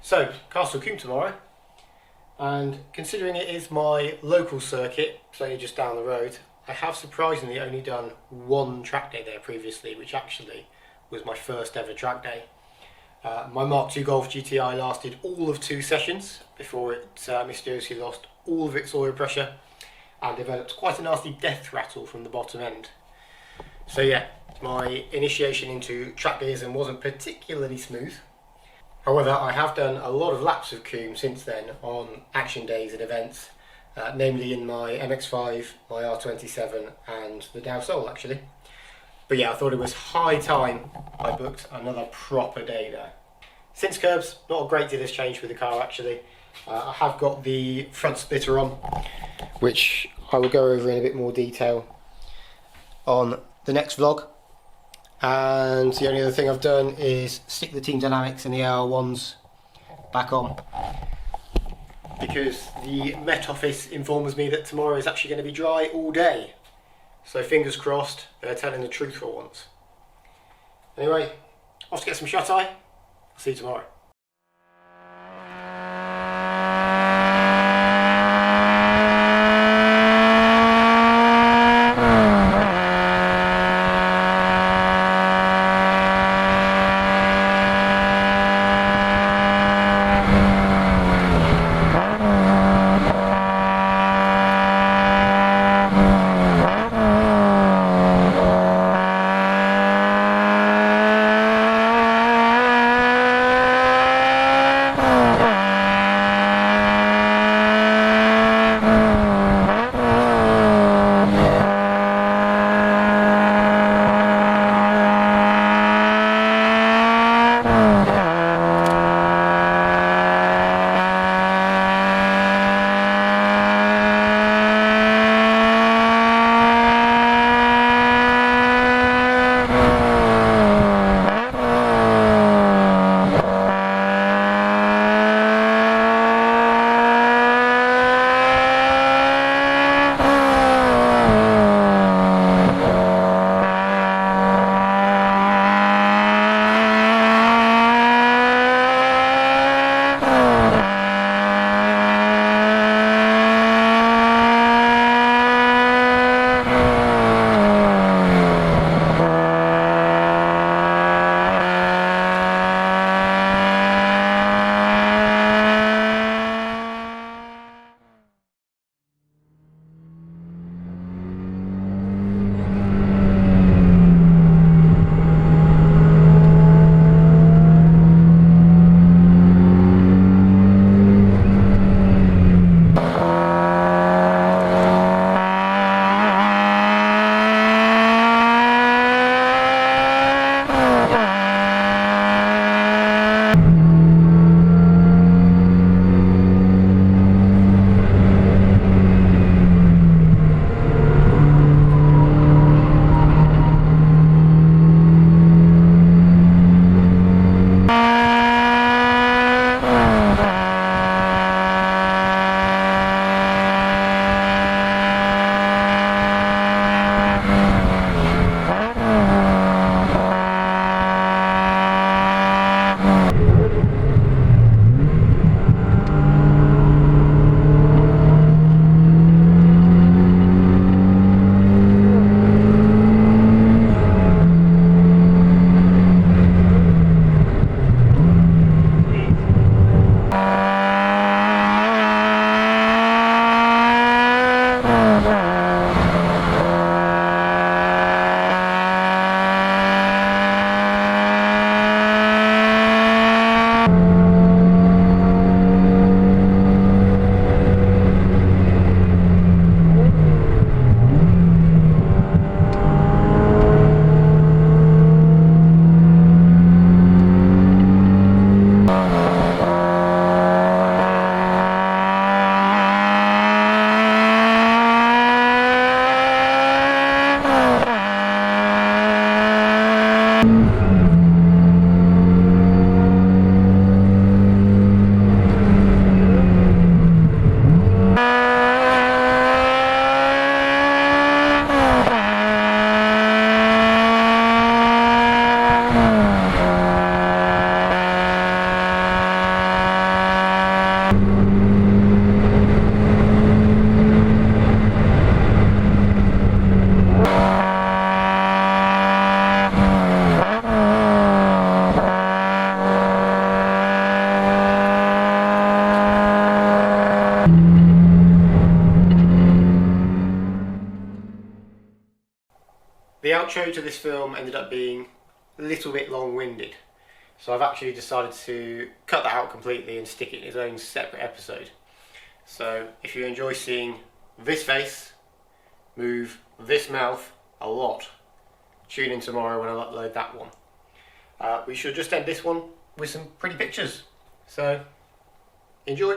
So, Castle Combe tomorrow, and considering it is my local circuit, so you're just down the road, I have surprisingly only done one track day there previously, which actually was my first ever track day. My Mark II Golf GTI lasted all of 2 sessions before it mysteriously lost all of its oil pressure and developed quite a nasty death rattle from the bottom end. So yeah, my initiation into track daysism wasn't particularly smooth. However, I have done a lot of laps of Combe since then on action days and events, namely in my MX-5, my R27 and the Del Sol actually. But yeah, I thought it was high time I booked another proper day there. Since curbs, not a great deal has changed with the car actually. I have got the front splitter on, which I will go over in a bit more detail on the next vlog. And the only other thing I've done is stick the Team Dynamics and the AR1s back on, because the Met Office informs me that tomorrow is actually going to be dry all day. So fingers crossed they're telling the truth for once. Anyway, off to get some shut eye. I'll see you tomorrow. outro to this film ended up being a little bit long-winded, so I've actually decided to cut that out completely and stick it in its own separate episode. So if you enjoy seeing this face move this mouth a lot, tune in tomorrow when I'll upload that one. We should just end this one with some pretty pictures, so enjoy.